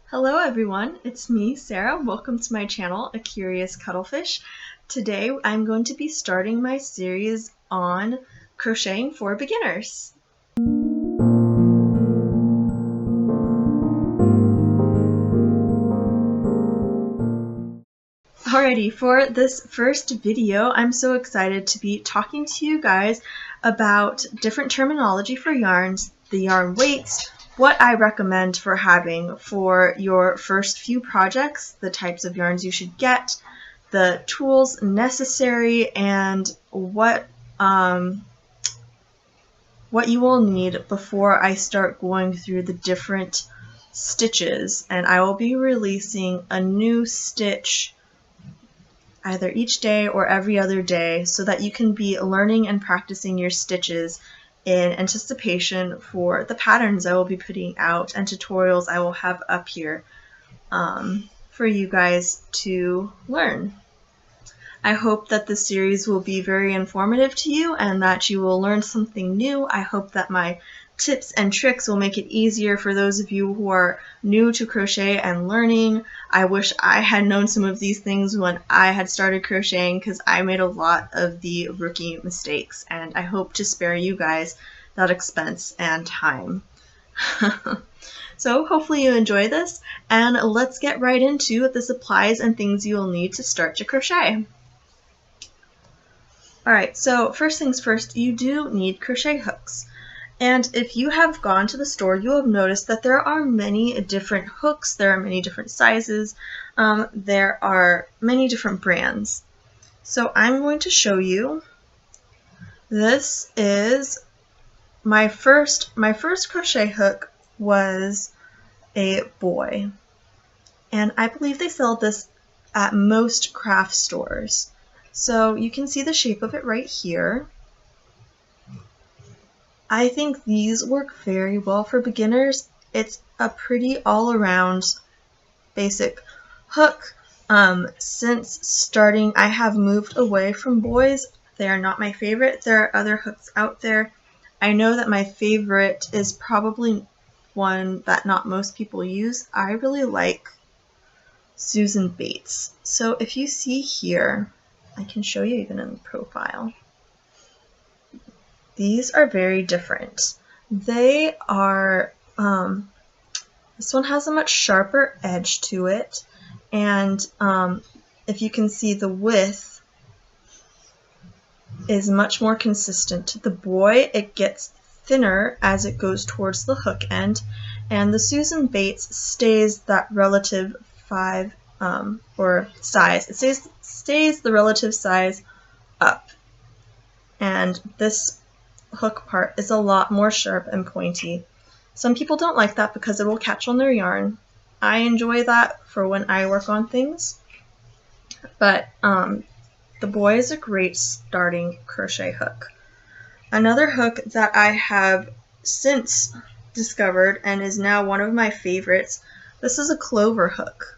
Hello everyone, it's me, Sarah. Welcome to my channel, A Curious Cuttlefish. Today I'm going to be starting my series on crocheting for beginners. Alrighty, for this first video, I'm so excited to be talking to you guys about different terminology for yarns, the yarn weights, what I recommend for having for your first few projects, the types of yarns you should get, the tools necessary, and what you will need before I start going through the different stitches. And I will be releasing a new stitch either each day or every other day so that you can be learning and practicing your stitches in anticipation for the patterns I will be putting out and tutorials I will have up here for you guys to learn. I hope that this series will be very informative to you and that you will learn something new. I hope that my tips and tricks will make it easier for those of you who are new to crochet and learning. I wish I had known some of these things when I had started crocheting because I made a lot of the rookie mistakes, and I hope to spare you guys that expense and time. So hopefully you enjoy this, and let's get right into the supplies and things you will need to start to crochet. Alright, so first things first, you do need crochet hooks. And if you have gone to the store, you have noticed that there are many different hooks, there are many different sizes, there are many different brands. So I'm going to show you. This is my first crochet hook was a boy. And I believe they sell this at most craft stores. So you can see the shape of it right here. I think these work very well for beginners. It's a pretty all-around basic hook. Since starting, I have moved away from boys. They are not my favorite. There are other hooks out there. I know that my favorite is probably one that not most people use. I really like Susan Bates. So if you see here, I can show you even in the profile. These are very different. They are, this one has a much sharper edge to it, and if you can see, the width is much more consistent. The boy, it gets thinner as it goes towards the hook end, and the Susan Bates stays that relative size. It stays the relative size up, and this hook part is a lot more sharp and pointy. Some people don't like that because it will catch on their yarn. I enjoy that for when I work on things, but the boy is a great starting crochet hook. Another hook that I have since discovered and is now one of my favorites, this is a clover hook.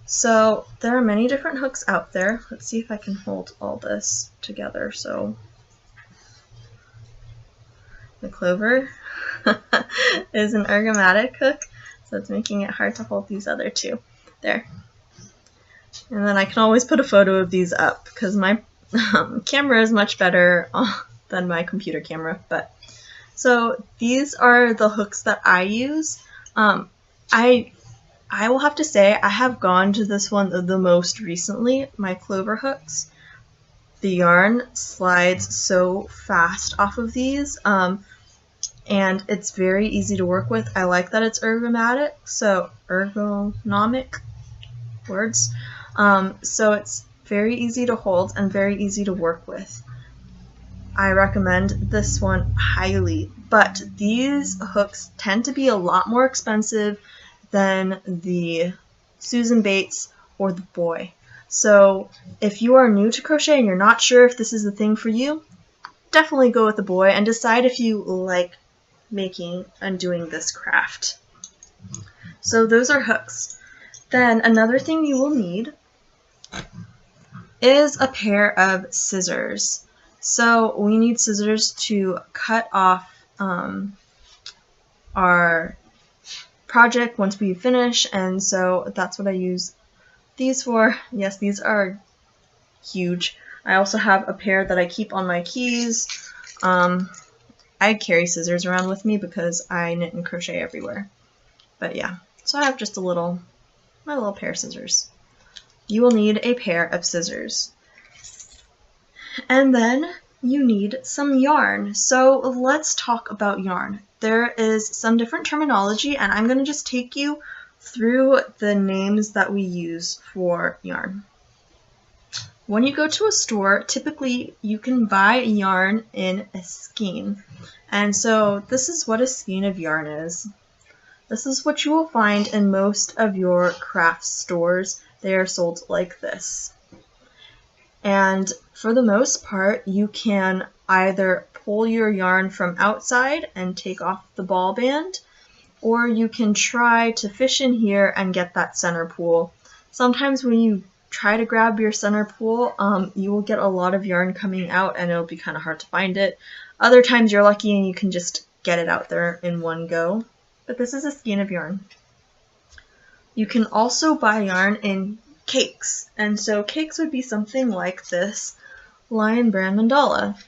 So there are many different hooks out there. Let's see if I can hold all this together. So the clover is an ergomatic hook, so it's making it hard to hold these other two. There. And then I can always put a photo of these up because my camera is much better than my computer camera. But so these are the hooks that I use. I will have to say I have gone to this one the most recently, my clover hooks. The yarn slides so fast off of these, and it's very easy to work with. I like that it's ergonomic, so ergonomic words. So it's very easy to hold and very easy to work with. I recommend this one highly, but these hooks tend to be a lot more expensive than the Susan Bates or the boy. So if you are new to crochet and you're not sure if this is the thing for you, definitely go with the boy and decide if you like making and doing this craft. So those are hooks. Then another thing you will need is a pair of scissors. So we need scissors to cut off our project once we finish, and so that's what I use these for. Yes, these are huge. I also have a pair that I keep on my keys. I carry scissors around with me because I knit and crochet everywhere. But yeah, so I have just my little pair of scissors. You will need a pair of scissors. And then you need some yarn. So let's talk about yarn. There is some different terminology, and I'm going to just take you through the names that we use for yarn. When you go to a store, typically you can buy yarn in a skein. And so this is what a skein of yarn is. This is what you will find in most of your craft stores. They are sold like this. And for the most part, you can either pull your yarn from outside and take off the ball band, or you can try to fish in here and get that center pool. Sometimes when you try to grab your center pool, you will get a lot of yarn coming out and it'll be kind of hard to find it. Other times you're lucky and you can just get it out there in one go. But this is a skein of yarn. You can also buy yarn in cakes, and so cakes would be something like this Lion Brand mandala.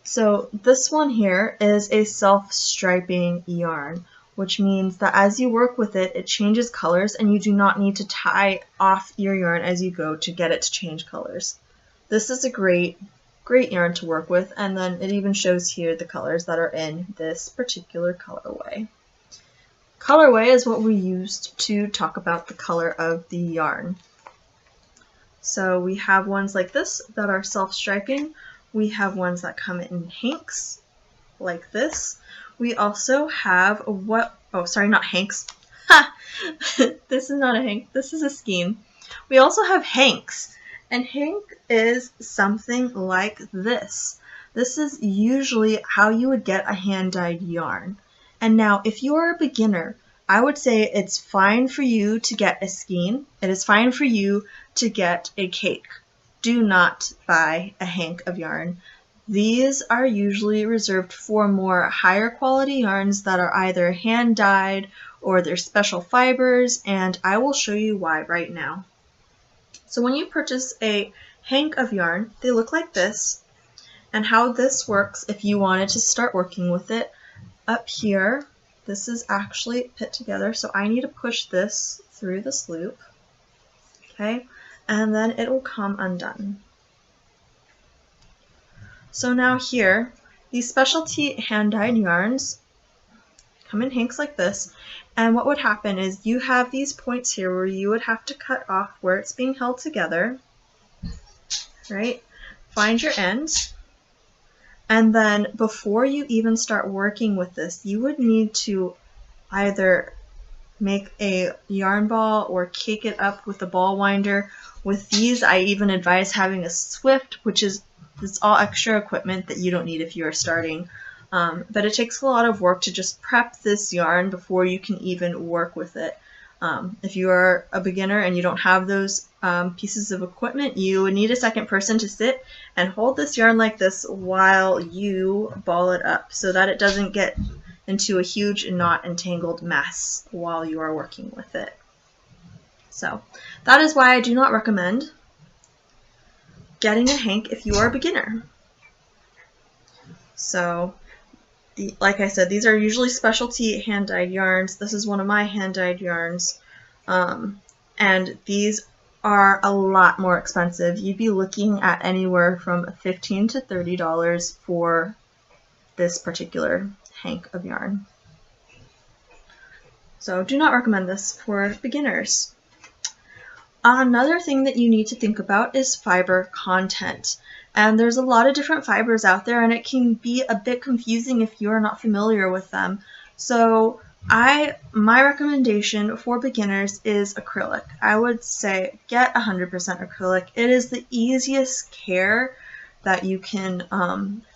So this one here is a self-striping yarn, which means that as you work with it, it changes colors and you do not need to tie off your yarn as you go to get it to change colors. This is a great yarn to work with, and then it even shows here the colors that are in this particular colorway. Colorway is what we used to talk about the color of the yarn. So we have ones like this that are self-striping. We have ones that come in hanks, like this. We also have not hanks. Ha! This is not a hank, this is a skein. We also have hanks, and hank is something like this. This is usually how you would get a hand-dyed yarn. And now, if you are a beginner, I would say it's fine for you to get a skein. It is fine for you to get a cake. Do not buy a hank of yarn. These are usually reserved for more higher quality yarns that are either hand dyed or they're special fibers, and I will show you why right now. So when you purchase a hank of yarn, they look like this, and how this works if you wanted to start working with it, up here, this is actually put together, so I need to push this through this loop, okay, and then it will come undone. So now here, these specialty hand-dyed yarns come in hanks like this, and what would happen is you have these points here where you would have to cut off where it's being held together, right? Find your end, and then before you even start working with this, you would need to either make a yarn ball or cake it up with a ball winder. With these, I even advise having a Swift, which is all extra equipment that you don't need if you are starting. But it takes a lot of work to just prep this yarn before you can even work with it. If you are a beginner and you don't have those pieces of equipment, you would need a second person to sit and hold this yarn like this while you ball it up so that it doesn't get into a huge knot entangled mess while you are working with it. So that is why I do not recommend getting a hank if you are a beginner. So like I said, these are usually specialty hand-dyed yarns. This is one of my hand-dyed yarns, and these are a lot more expensive. You'd be looking at anywhere from $15 to $30 for this particular hank of yarn. So do not recommend this for beginners. Another thing that you need to think about is fiber content. And there's a lot of different fibers out there, and it can be a bit confusing if you're not familiar with them. So my recommendation for beginners is acrylic. I would say get 100% acrylic. It is the easiest care that you can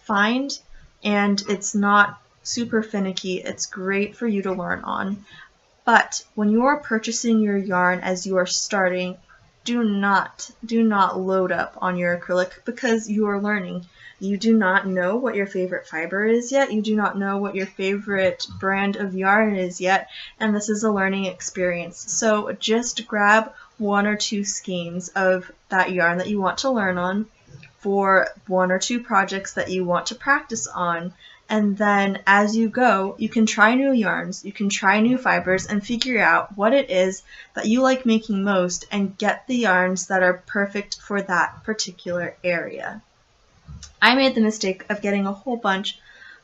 find, and it's not super finicky. It's great for you to learn on. But when you are purchasing your yarn as you are starting, do not load up on your acrylic because you are learning. You do not know what your favorite fiber is yet. You do not know what your favorite brand of yarn is yet, and this is a learning experience. So just grab 1 or 2 skeins of that yarn that you want to learn on for 1 or 2 projects that you want to practice on, and then as you go, you can try new yarns, you can try new fibers, and figure out what it is that you like making most and get the yarns that are perfect for that particular area. I made the mistake of getting a whole bunch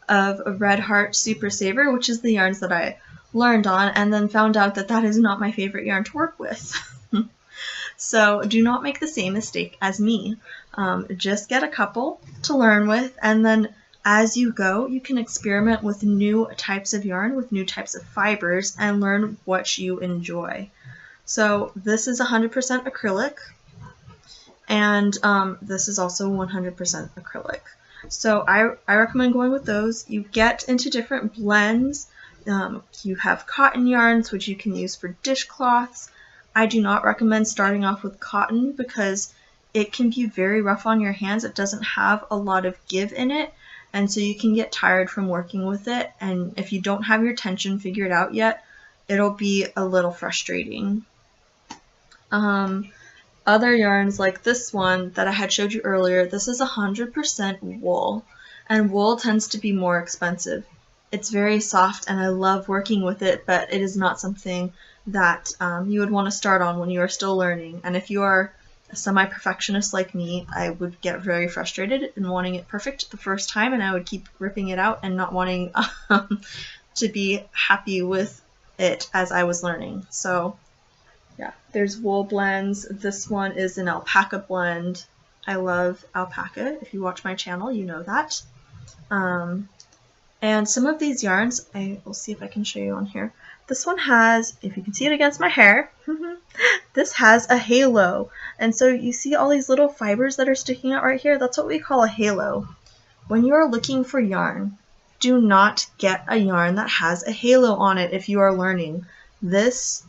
of Red Heart Super Saver, which is the yarns that I learned on, and then found out that that is not my favorite yarn to work with. So do not make the same mistake as me. Just get a couple to learn with, and then as you go, you can experiment with new types of yarn, with new types of fibers, and learn what you enjoy. So this is 100% acrylic, and this is also 100% acrylic. So I recommend going with those. You get into different blends. You have cotton yarns, which you can use for dishcloths. I do not recommend starting off with cotton because it can be very rough on your hands. It doesn't have a lot of give in it, and so you can get tired from working with it, and if you don't have your tension figured out yet, it'll be a little frustrating. Other yarns like this one that I had showed you earlier, this is 100% wool, and wool tends to be more expensive. It's very soft and I love working with it, but it is not something that you would want to start on when you are still learning. And if you are a semi-perfectionist like me, I would get very frustrated in wanting it perfect the first time, and I would keep ripping it out and not wanting to be happy with it as I was learning. So yeah, there's wool blends. This one is an alpaca blend. I love alpaca. If you watch my channel, you know that. And some of these yarns, I will see if I can show you on here. This one has, if you can see it against my hair, this has a halo. And so you see all these little fibers that are sticking out right here? That's what we call a halo. When you are looking for yarn, do not get a yarn that has a halo on it if you are learning. This,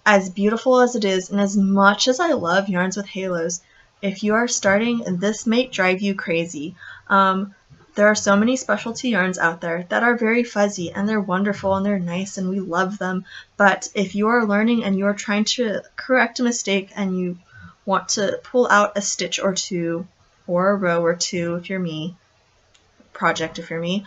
as beautiful as it is, and as much as I love yarns with halos, if you are starting, this might drive you crazy. There are so many specialty yarns out there that are very fuzzy, and they're wonderful and they're nice and we love them, but if you are learning and you are trying to correct a mistake and you want to pull out a stitch or two, or a row or two if you're me, project if you're me,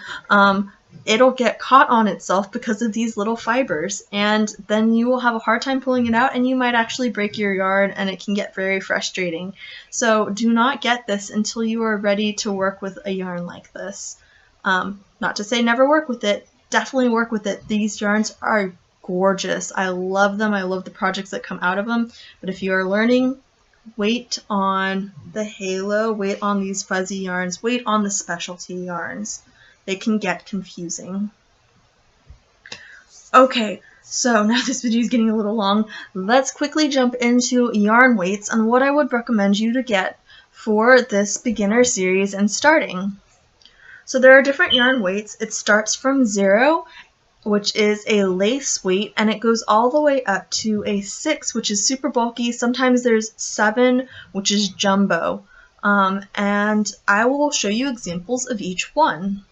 it'll get caught on itself because of these little fibers, and then you will have a hard time pulling it out and you might actually break your yarn, and it can get very frustrating. So do not get this until you are ready to work with a yarn like this. Not to say never work with it, definitely work with it. These yarns are gorgeous. I love them. I love the projects that come out of them, but if you are learning, wait on the halo, wait on these fuzzy yarns, wait on the specialty yarns. They can get confusing. Okay, so now this video is getting a little long. Let's quickly jump into yarn weights and what I would recommend you to get for this beginner series and starting. So there are different yarn weights. It starts from 0, which is a lace weight, and it goes all the way up to a 6, which is super bulky. Sometimes there's 7, which is jumbo. And I will show you examples of each one.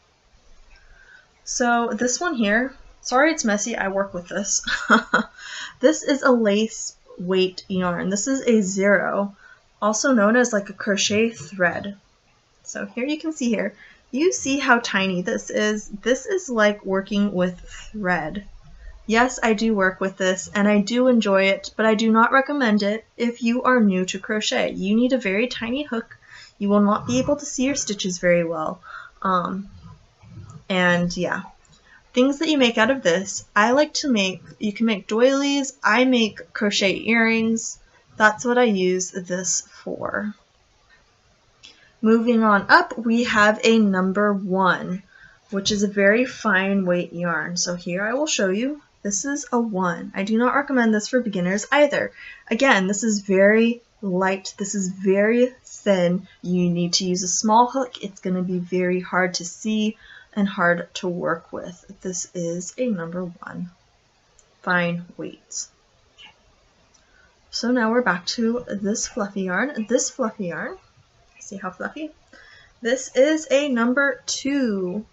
So this one here, sorry it's messy, I work with this. This is a lace weight yarn. This is a 0, also known as like a crochet thread. So here you can see here, you see how tiny this is. This is like working with thread. Yes, I do work with this and I do enjoy it, but I do not recommend it if you are new to crochet. You need a very tiny hook. You will not be able to see your stitches very well. And yeah, things that you make out of this, I like to make, you can make doilies, I make crochet earrings. That's what I use this for. Moving on up, we have a number 1, which is a very fine weight yarn. So here I will show you. This is a 1. I do not recommend this for beginners either. Again, this is very light. This is very thin. You need to use a small hook. It's going to be very hard to see and hard to work with. This is a number 1. Fine weight. Okay. So now we're back to this fluffy yarn. This fluffy yarn, see how fluffy? This is a number 2.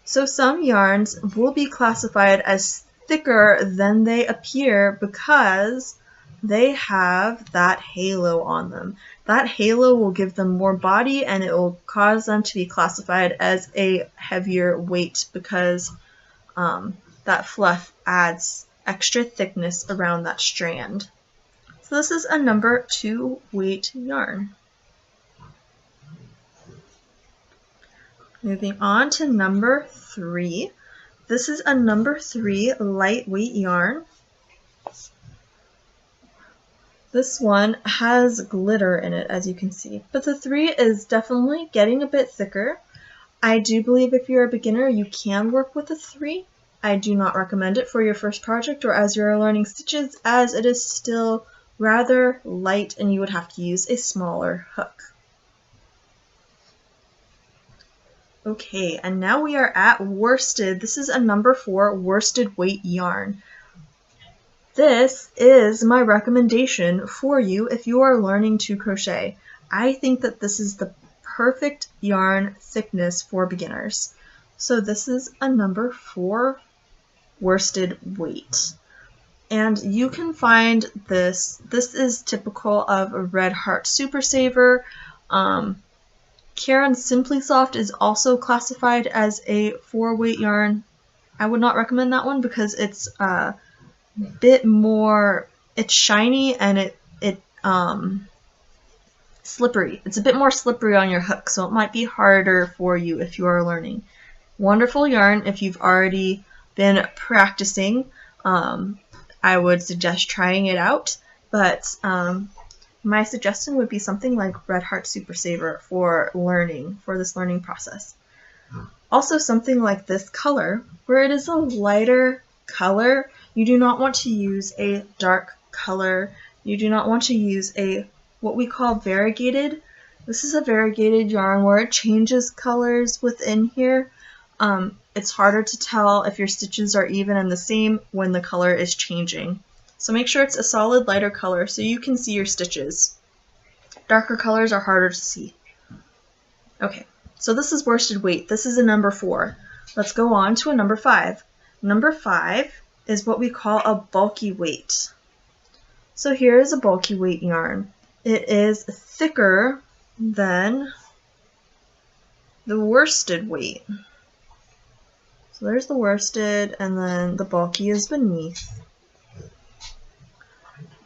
So some yarns will be classified as thicker than they appear because they have that halo on them. That halo will give them more body and it will cause them to be classified as a heavier weight because that fluff adds extra thickness around that strand. So this is a number 2 weight yarn. Moving on to number 3. This is a number 3 lightweight yarn. This one has glitter in it, as you can see, but the 3 is definitely getting a bit thicker. I do believe if you're a beginner, you can work with a 3. I do not recommend it for your first project or as you're learning stitches, as it is still rather light and you would have to use a smaller hook. Okay, and now we are at worsted. This is a number 4 worsted weight yarn. This is my recommendation for you if you are learning to crochet. I think that this is the perfect yarn thickness for beginners. So this is a number 4 worsted weight. And you can find this is typical of a Red Heart Super Saver. Caron Simply Soft is also classified as a 4 weight yarn. I would not recommend that one because it's a bit more, it's shiny and it slippery. It's a bit more slippery on your hook, so it might be harder for you if you are learning. Wonderful yarn if you've already been practicing. I would suggest trying it out, but my suggestion would be something like Red Heart Super Saver for this learning process. Also something like this color, where it is a lighter color. You do not want to use a dark color. You do not want to use what we call variegated. This is a variegated yarn where it changes colors within here. It's harder to tell if your stitches are even and the same when the color is changing. So make sure it's a solid lighter color so you can see your stitches. Darker colors are harder to see. Okay, so this is worsted weight. This is a number 4. Let's go on to a number 5. Number 5 is what we call a bulky weight. So here is a bulky weight yarn. It is thicker than the worsted weight. So there's the worsted and then the bulky is beneath.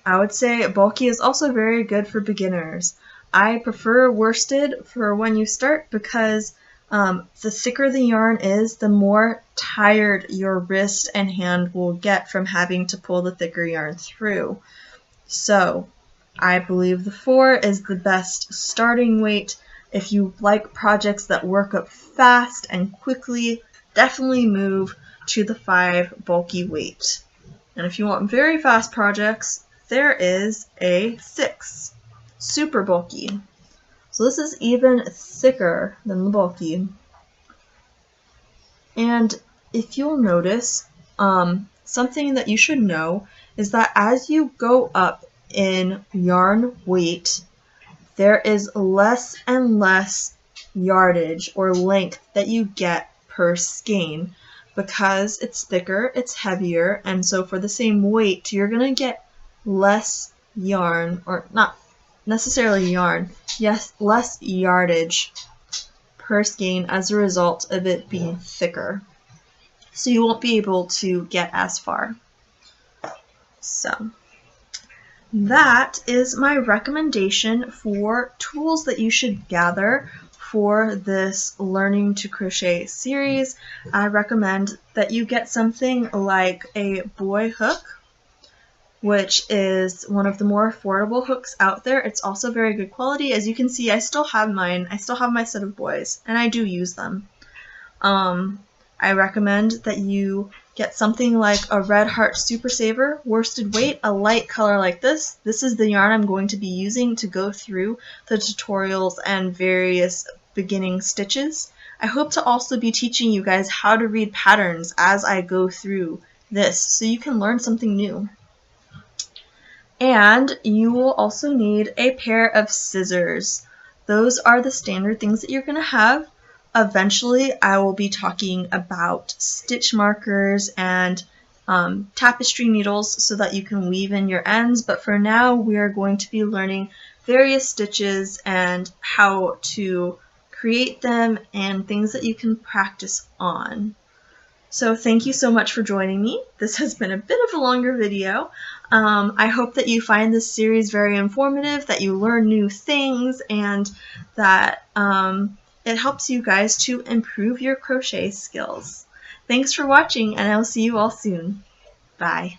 I would say bulky is also very good for beginners. I prefer worsted for when you start because the thicker the yarn is, the more tired your wrist and hand will get from having to pull the thicker yarn through. So I believe the 4 is the best starting weight. If you like projects that work up fast and quickly, definitely move to the 5 bulky weight. And if you want very fast projects, there is a 6 super bulky. So this is even thicker than the bulky. And if you'll notice, something that you should know is that as you go up in yarn weight, there is less and less yardage or length that you get per skein because it's thicker, it's heavier, and so for the same weight, you're going to get less yarn, or not necessarily yarn, yes, less yardage per skein as a result of it being thicker. So you won't be able to get as far. So that is my recommendation for tools that you should gather for this Learning to Crochet series. I recommend that you get something like a boy hook, which is one of the more affordable hooks out there. It's also very good quality. As you can see, I still have mine. I still have my set of boys, and I do use them. I recommend that you get something like a Red Heart Super Saver worsted weight, a light color like this. This is the yarn I'm going to be using to go through the tutorials and various beginning stitches. I hope to also be teaching you guys how to read patterns as I go through this so you can learn something new. And you will also need a pair of scissors. those are the standard things that you're going to have. Eventually, I will be talking about stitch markers and tapestry needles so that you can weave in your ends, but for now we are going to be learning various stitches and how to create them and things that you can practice on. So thank you so much for joining me. This has been a bit of a longer video. I hope that you find this series very informative, that you learn new things, and that it helps you guys to improve your crochet skills. Thanks for watching, and I'll see you all soon. Bye.